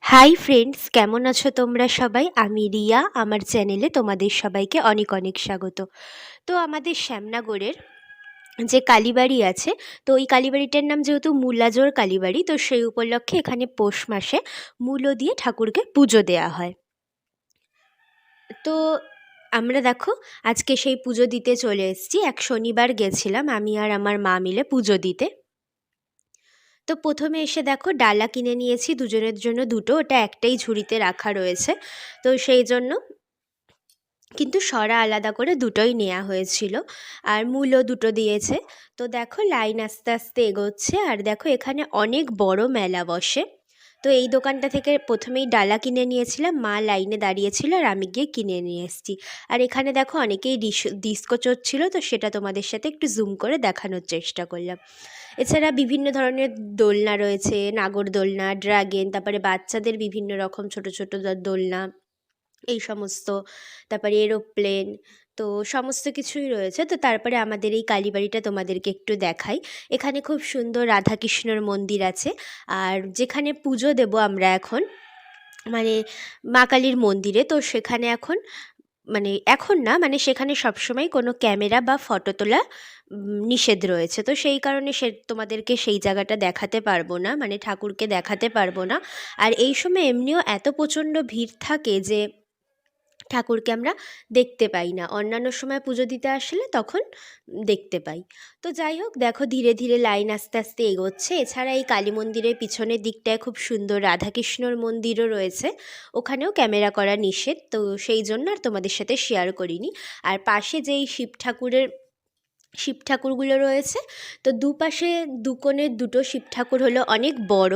Hi friends, কেমন আছো তোমরা সবাই? আমি রিয়া। আমার চ্যানেলে তোমাদের সবাইকে অনেক অনেক স্বাগত। তো আমাদের শ্যামনগরের যে কালীবাড়ি আছে, তো ওই কালীবাড়িটার নাম যেহেতু মূলাজোর কালীবাড়ি, তো সেই উপলক্ষে এখানে পৌষ মাসে মূলো দিয়ে ঠাকুরকে পুজো দেওয়া হয়। তো আমরা দেখো আজকে সেই পুজো দিতে চলে এসেছি। এক শনিবার গেছিলাম আমি আর আমার মা মিলে পুজো দিতে। তো প্রথমে এসে দেখো ডালা কিনে নিয়েছি দুজনের জন্য দুটো, ওটা একটাই ঝুড়িতে রাখা রয়েছে। তো সেই জন্য কিন্তু সরা আলাদা করে দুটোই নেওয়া হয়েছিল, আর মূলও দুটো দিয়েছে। তো দেখো লাইন আস্তে আস্তে এগোচ্ছে, আর দেখো এখানে অনেক বড় মেলা বসে। তো এই দোকানটা থেকে প্রথমেই ডালা কিনে নিয়েছিলাম, মা লাইনে দাঁড়িয়েছিল আর আমি গিয়ে কিনে নিয়ে এসেছি। আর এখানে দেখো অনেকেই ডিস্কো চড়ছিল, তো সেটা তোমাদের সাথে একটু জুম করে দেখানোর চেষ্টা করলাম। এছাড়া বিভিন্ন ধরনের দোলনা রয়েছে, নাগরদোলনা, ড্রাগন, তারপরে বাচ্চাদের বিভিন্ন রকম ছোট ছোট দোলনা, এই সমস্ত, তারপরে এরোপ্লেন, তো সমস্ত কিছুই রয়েছে। তো তারপরে আমাদের এই কালীবাড়িটা তোমাদেরকে একটু দেখাই। এখানে খুব সুন্দর রাধাকৃষ্ণর মন্দির আছে। আর যেখানে পুজো দেব আমরা এখন, মানে মা কালীর মন্দিরে, তো সেখানে এখন, মানে এখন না, মানে সেখানে সবসময় কোনো ক্যামেরা বা ফটো তোলা নিষেধ রয়েছে। তো সেই কারণে তোমাদেরকে সেই জায়গাটা দেখাতে পারবো না, মানে ঠাকুরকে দেখাতে পারবো না। আর এই সময় এমনিও এত প্রচণ্ড ভিড় থাকে যে ঠাকুরকে আমরা দেখতে পাই না। অন্যান্য সময় পুজো দিতে আসলে তখন দেখতে পাই। তো যাই হোক, দেখো ধীরে ধীরে লাইন আস্তে আস্তে এগোচ্ছে। এছাড়া এই কালী মন্দিরের পিছনের দিকটায় খুব সুন্দর রাধাকৃষ্ণর মন্দিরও রয়েছে, ওখানেও ক্যামেরা করা নিষেধ, তো সেই জন্য আর তোমাদের সাথে শেয়ার করিনি। আর পাশে যেই শিব ঠাকুরগুলো রয়েছে, তো দুপাশে দুকোণের দুটো শিব ঠাকুর হলো অনেক বড়,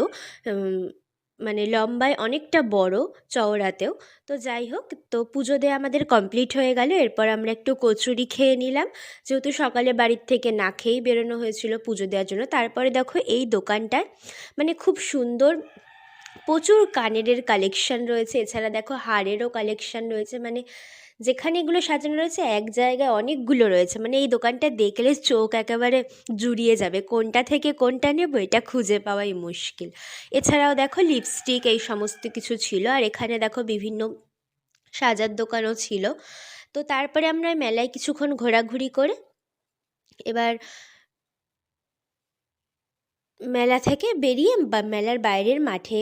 মানে লম্বায় অনেকটা বড়, চওড়াতেও। তো যাই হোক, তো পুজো দেওয়া আমাদের কমপ্লিট হয়ে গেল। এরপর আমরা একটু কচুরি খেয়ে নিলাম, যেহেতু সকালে বাড়ির থেকে না খেয়েই বেরোনো হয়েছিল পুজো দেওয়ার জন্য। তারপরে দেখো এই দোকানটায় মানে খুব সুন্দর প্রচুর কানেরের কালেকশন রয়েছে, এছাড়া দেখো হারেরও কালেকশন রয়েছে। মানে যেখানে এগুলো সাজানো রয়েছে এক জায়গায় অনেকগুলো রয়েছে, মানে এই দোকানটা দেখলে চোখ একেবারে জুড়িয়ে যাবে, কোনটা থেকে কোনটা নেব এটা খুঁজে পাওয়াই মুশকিল। এছাড়াও দেখো লিপস্টিক, এই সমস্ত কিছু ছিল। আর এখানে দেখো বিভিন্ন সাজার দোকানও ছিল। তো তারপরে আমরা মেলায় কিছুক্ষণ ঘোরাঘুরি করে এবার মেলা থেকে বেরিয়ে বা মেলার বাইরের মাঠে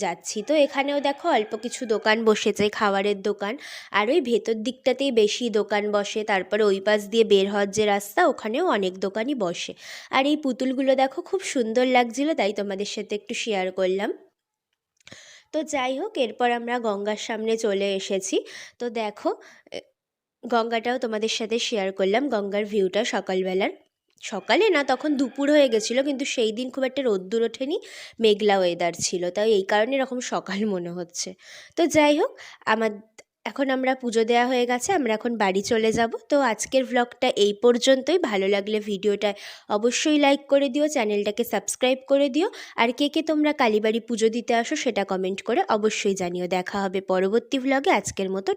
যাচ্ছি। তো এখানেও দেখো অল্প কিছু দোকান বসেছে, খাবারের দোকান। আর ওই ভেতর দিকটাতেই বেশি দোকান বসে। তারপরে ওই পাশ দিয়ে বের হওয়ার যে রাস্তা, ওখানেও অনেক দোকানই বসে। আর এই পুতুলগুলো দেখো খুব সুন্দর লাগছিলো, তাই তোমাদের সাথে একটু শেয়ার করলাম। তো যাই হোক, এরপর আমরা গঙ্গার সামনে চলে এসেছি। তো দেখো গঙ্গাটাও তোমাদের সাথে শেয়ার করলাম, গঙ্গার ভিউটা সকালবেলার। সকালে না, তখন দুপুর হয়ে গেছিলো, কিন্তু সেই দিন খুব একটা রোদ্দুর ওঠেনি, মেঘলা ওয়েদার ছিল, তাই এই কারণে এরকম সকাল মনে হচ্ছে। তো যাই হোক, এখন আমরা পুজো দেওয়া হয়ে গেছে, আমরা এখন বাড়ি চলে যাব। তো আজকের ভ্লগটা এই পর্যন্তই। ভালো লাগলে ভিডিওটা অবশ্যই লাইক করে দিও, চ্যানেলটাকে সাবস্ক্রাইব করে দিও। আর কে কে তোমরা কালীবাড়ি পুজো দিতে আসো সেটা কমেন্ট করে অবশ্যই জানিও। দেখা হবে পরবর্তী ভ্লগে। আজকের মতো